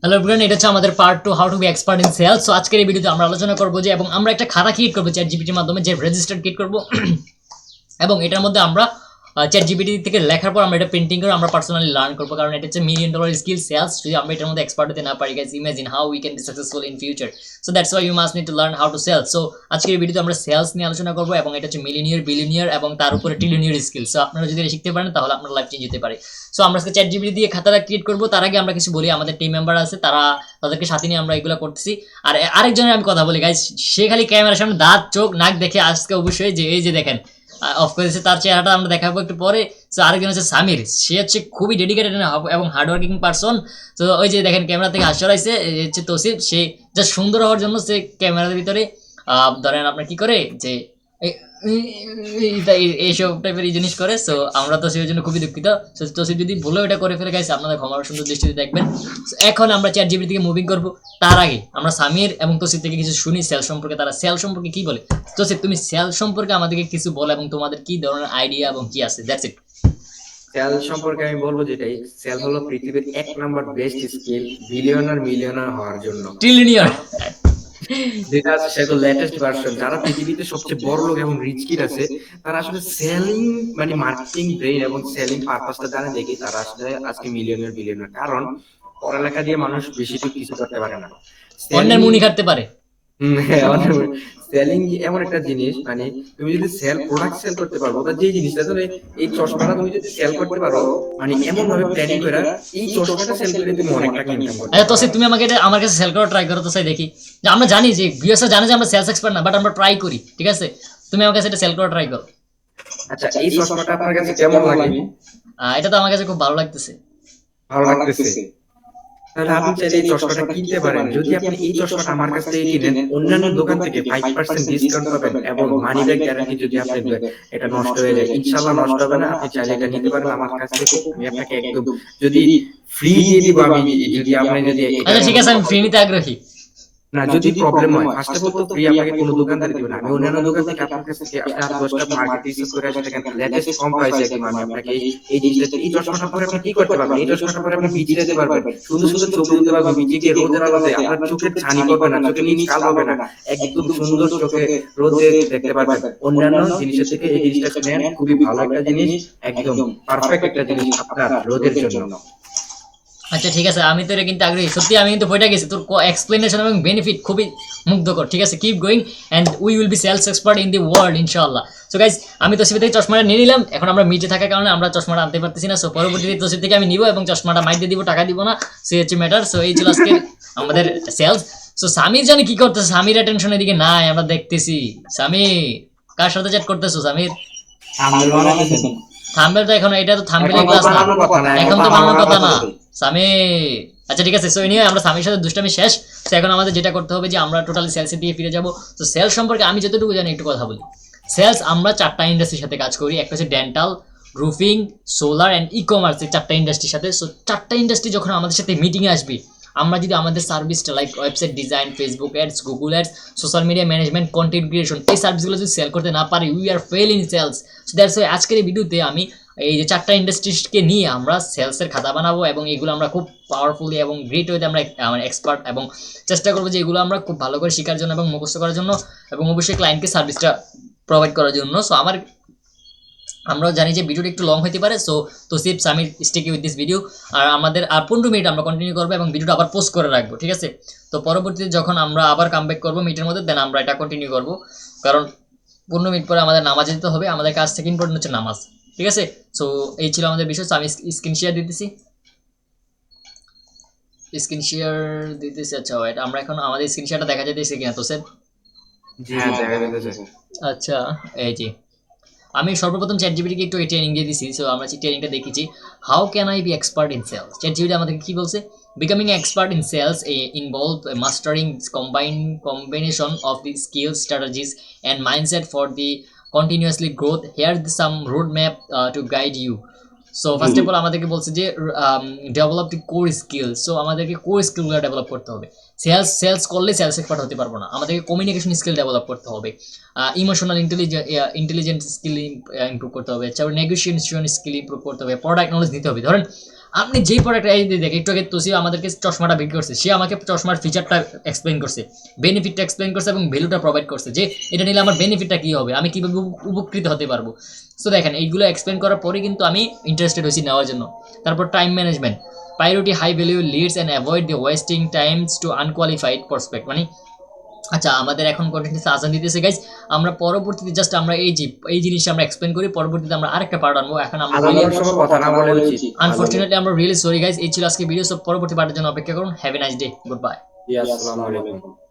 Hello everyone, এটা হচ্ছে আমাদের part 2 how to be expert in sales. So আজকের এই ভিডিওতে আমরা আলোচনা করব যে এবং আমরা একটা খাতা ক্রিয়েট করব চ্যাট জিপিটির মাধ্যমে, যে রেজিস্টার ক্রিয়েট করব এবং এটার মধ্যে আমরা চ্যাট জিপিটি থেকে লেখার পর আমরা এটা প্রিন্টিং করে আমরা পার্সোনালি লার্ন করবো, কারণ এটা হচ্ছে $1,000,000 স্কিল সেলস। যদি আমরা এটার মধ্যে এক্সপার্ট হতে না পারি, guys imagine how we can be successful in future. So that's why you must need to learn how to sell. So আজকের এই ভিডিওতে আমরা সেলস নিয়ে আলোচনা করবো এবং এটা হচ্ছে মিলিয়নিয়ার, বিলিয়নিয়ার এবং তার উপরে ট্রিলিয়নিয়ার স্কিল। সো আপনারা যদি এটা শিখতে পারেন তাহলে আপনার লাইফ চেঞ্জ হতে পারে। সো আমরা আজকে চ্যাট জিপিটি দিয়ে খাতাটা ক্রিয়েট করবো। তার আগে আমরা কিছু বলি, আমাদের টিম মেম্বার আছে, তাদেরকে সাথে নিয়ে আমরা এগুলো করতেছি। আর আরেকজনের আমি কথা বলি গাইস, সে খালি ক্যামেরার সামনে দাঁত চোখ নাক দেখে আজকে অবশ্যই যে এই যে দেখেন অফ করেছে, তার চেহারাটা আমরা দেখাবো একটু পরে। তো আরেকজন হচ্ছে সামির, সে হচ্ছে খুবই ডেডিকেটেড এবং হার্ডওয়ার্কিং পারসন। তো ওই যে দেখেন ক্যামেরা থেকে হাত সরাইছে, হচ্ছে তৌসিফ, সে যা সুন্দর হওয়ার জন্য সে ক্যামেরার ভিতরে ধরেন আপনার কি করে যে এইসব টাইপের জিনিস করে। সো আমরা তো সেই জন্য খুবই দুঃখিত। তো সে যদি ভুলে এটা করে ফেলে গেছে, আপনাদের ক্ষমার সুন্দর দৃষ্টিতে দেখবেন। এখন আমরা চ্যাট জিপিটি থেকে মুভিং করব। তার আগে আমরা সামির এবং তসিফ থেকে কিছু শুনি সেল সম্পর্কে, তারা সেল সম্পর্কে কি বলে। তসিফ, তুমি সেল সম্পর্কে আমাদেরকে কিছু বলো এবং তোমাদের কি ধরনের আইডিয়া এবং কি আছে, দ্যাটস ইট। সেল সম্পর্কে আমি বলবো যেটাই, সেল হলো পৃথিবীর 1 নম্বর বেস্ট স্কিল বিলিয়নার মিলিয়নার হওয়ার জন্য। ট্রিলিয়নিয়ার। যেটা আছে সেটা লেটেস্ট ভার্সন। যারা পৃথিবীতে সবচেয়ে বড় লোক এবং রিচ কিড আছে, তারা আসলে সেলিং মানে মার্কেটিং ব্রেইন এবং সেলিং পারপাসটা জানে দেখি তারা আসলে আজকে মিলিয়নার বিলিয়নার। কারণ পড়ালেখা দিয়ে মানুষ বেশি কিছু করতে পারে না, অন্যের সেলিং। মুনি কাটতে পারে। সেলিং এমন একটা জিনিস, মানে তুমি যদি সেল প্রোডাক্ট সেল করতে পারো, বা যে জিনিসটা তুমি এই চশমাটা তুমি যদি সেল করতে পারো, মানে এমন ভাবে প্ল্যানিং করে এই চশমাটা সেল করে তুমি অনেক টাকা ইনকাম করতে আচ্ছা পারো। তসিফ, তুমি আমাকে এটা আমার কাছে সেল করা ট্রাই করো তো, সাই দেখি। যে আমরা জানি যে ভিউয়ার্সরা জানে যে আমরা সেলস এক্সপার্ট না, বাট আমরা ট্রাই করি, ঠিক আছে? তুমি আমার কাছে এটা সেল করা ট্রাই করো। আচ্ছা, এই চশমাটা আপনার কাছে কেমন লাগে? এটা তো আমার কাছে খুব ভালো লাগতেছে। ভালো লাগতেছে? তাহলে আপনি চাইলে এই চশমাটা কিনতে পারেন। যদি আপনি এই চশমাটা আমার কাছ থেকে কিনেন, অন্যান্য দোকান থেকে 5% ডিসকাউন্ট পাবেন এবং মানি ব্যাক গ্যারান্টি। যদি আপনি এটা নষ্ট হয়ে যায়, ইনশাআল্লাহ নষ্ট হবে না। আপনি চাইলে এটা নিতে পারেন আমার কাছ থেকে। আমি আপনাকে একদম যদি ফ্রি দিয়ে দিব, আমি যদি আপনি যদি আচ্ছা ঠিক আছে, আমি ফ্রি নিতে আগ্রহী। না, যদি প্রবলেম হয়, ফার্স্ট অফ অল তো ফ্রি আপনাকে কোনো দোকানদার দিবে না। আমি অন্যান্য দোকান থেকে আপনার কাছ থেকে আপনি আর 10টা মার্কেট রিসার্চ করে আসলে দেখেন লেটেস্ট কম প্রাইসে একদম আমি আপনাকে এই জিনিসটা, এই চশমাটা পরে আপনি কি করতে পারবেন, এই চশমাটা পরে আপনি বিচে যেতে পারবেন, সুন্দর সুন্দর ছবি তুলতে পারবেন বিচে গিয়ে রোদের আলোতে। আপনার চোখের ছানি পড়বে না, চোখের নিচ কালো হবে না, একদম সুন্দর চোখে রোদে দেখতে পারবেন। অন্যান্য জিনিসের থেকে এই জিনিসটা নেন, খুবই ভালো একটা জিনিস, একদম পারফেক্ট একটা জিনিস আপনার রোদের জন্য। আচ্ছা ঠিক আছে, আমি তো এটা কিন্তু আগ্রহী, সত্যি আমি কিন্তু বইটা গেছি। তোর এক্সপ্লেনেশন এবং বেনিফিট খুবই মুগ্ধকর। ঠিক আছে, keep going and we will be sales expert in the world ইনশাআল্লাহ। সো গাইজ, আমি তসিফ থেকে চশমাটা নিয়ে নিলাম। এখন আমরা মিটে থাকার কারণে আমরা চশমাটা আনতে পারতেছি না। সো পরবর্তীতে তসিফ থেকে আমি নিব এবং চশমাটা মাইতে দিব, টাকা দিব না, সে হচ্ছে ম্যাটার। সো এই ছিল আজকে আমাদের সেলস। সো সামির জানি কি করতেছে, সামির অ্যাটেনশন এদিকে নাই, আমরা দেখতেছি। সামির, কার সাথে চ্যাট করতেছো সামির? থাম্বেল তো এখন, এটা তো থাম্বেলের ক্লাস না, এখন তো বানানোর কথা না সামি। আচ্ছা ঠিক আছে, সো এনিওয়ে আমরা সামির সাথে দুষ্টামি শেষ। তো এখন আমাদের যেটা করতে হবে যে আমরা টোটালি সেলসের দিকে ফিরে যাব। তো সেলস সম্পর্কে আমি যতটুকু জানি একটু কথা বলি। সেলস, আমরা 4টা ইন্ডাস্ট্রির সাথে কাজ করি। একটা হচ্ছে dental, roofing, solar and e commerce, এই 4টা ইন্ডাস্ট্রির সাথে। সো 4টা ইন্ডাস্ট্রি যখন আমাদের সাথে মিটিংয়ে আসবে, আমরা যদি আমাদের সার্ভিসটা like website design, Facebook ads, Google ads, social media management, content creation, এই সার্ভিসগুলো যদি সেল করতে না পারি, we are fail in sales. So that's why আজকের এই ভিডিওতে আমি এই যে 4টা ইন্ডাস্ট্রিজকে নিয়ে আমরা সেলসের খাতা বানাবো এবং এগুলো আমরা খুব পাওয়ারফুলি এবং গ্রেট ওয়েতে আমরা এক্সপার্ট, এবং চেষ্টা করবো যে এগুলো আমরা খুব ভালো করে শেখার জন্য এবং মুখস্থ করার জন্য এবং অবশ্যই ক্লায়েন্টকে সার্ভিসটা প্রোভাইড করার জন্য। সো আমরাও জানি যে ভিডিওটা একটু লং হতে পারে। So Tasif, Samir, stick with this video. আর আমাদের আর 15 মিনিট আমরা কন্টিনিউ করবো এবং ভিডিওটা আবার পোস্ট করে রাখবো, ঠিক আছে? তো পরবর্তীতে যখন আমরা আবার কামব্যাক করবো মিটের মধ্যে, দেন আমরা এটা কন্টিনিউ করবো, কারণ 15 মিনিট পরে আমাদের নামাজ যেতে হবে। আমাদের কাজ থেকে ইম্পর্টেন্ট হচ্ছে নামাজ, ঠিক আছে? সো এই ছিল আমাদের বিষয়। আমি স্ক্রিন শেয়ার দিতেছি, স্ক্রিন শেয়ার দিতেছি। আচ্ছা ওয়েট, আমরা এখন আমাদের স্ক্রিন শেয়ারটা দেখা যাইতেছে কিনা তো স্যার? হ্যাঁ, দেখা যাচ্ছে। আচ্ছা, এই যে আমি সর্বপ্রথম চ্যাট জিপিটিকে একটু ট্রেনিং দিয়ে দিছি। সো আমরা ট্রেনিংটা দেখেছি, how can I be expert in sales. ChatGPT আমাদেরকে কি বলছে? Becoming expert in sales involve mastering combination of the skills, strategies and mindset for the continuously growth. Here some roadmap to guide you. So first of all আমাদেরকে বলছে যে develop দি core skill. So আমাদেরকে core স্কিলগুলো develop করতে হবে। Sales করলে sales expert হতে পারবো না, আমাদেরকে কমিউনিকেশন স্কিল ডেভেলপ করতে হবে, ইমোশনাল ইন্টেলিজেন্স স্কিল ইমপ্রুভ করতে হবে, নেগোসিয়েশন স্কিল ইমপ্রুভ করতে হবে, প্রোডাক্ট নলেজ নিতে হবে। ধরেন আপনি যেই প্রোডাক্ট এই দেখ একটু আগে তোসি আমাদেরকে চশমাটা বিক্রি করছে, সে আমাকে চশমার ফিচারটা এক্সপ্লেইন করছে, বেনিফিটটা এক্সপ্লেইন করছে এবং ভ্যালুটা প্রোভাইড করছে যে এটা নিলে আমার বেনিফিটটা কি হবে, আমি কিভাবে উপকৃত হতে পারবো। সো দেখেন এইগুলো এক্সপ্লেইন করার পরে কিন্তু আমি ইন্টারেস্টেড হয়েছি নেওয়ার জন্য। তারপর time management, priority high value leads and avoid the wasting times to unqualified prospect. মানে আচ্ছা আমাদের এখন কন্টেন্টে আজান দিতেছে গাইজ, আমরা পরবর্তীতে জাস্ট আমরা এই জিনিসটা আমরা এক্সপ্লেন করি, পরবর্তীতে আমরা আরেকটা পার্ট আনবো। এখন আমরা সময় কথা না বলে উচিত, আনফরচুনেটলি আমরা রিয়েলি সরি গাইজ, এই ছিল আজকে ভিডিও। সব পরবর্তী পার্টের জন্য অপেক্ষা করুন। Have a nice day, good bye. আসসালামু আলাইকুম।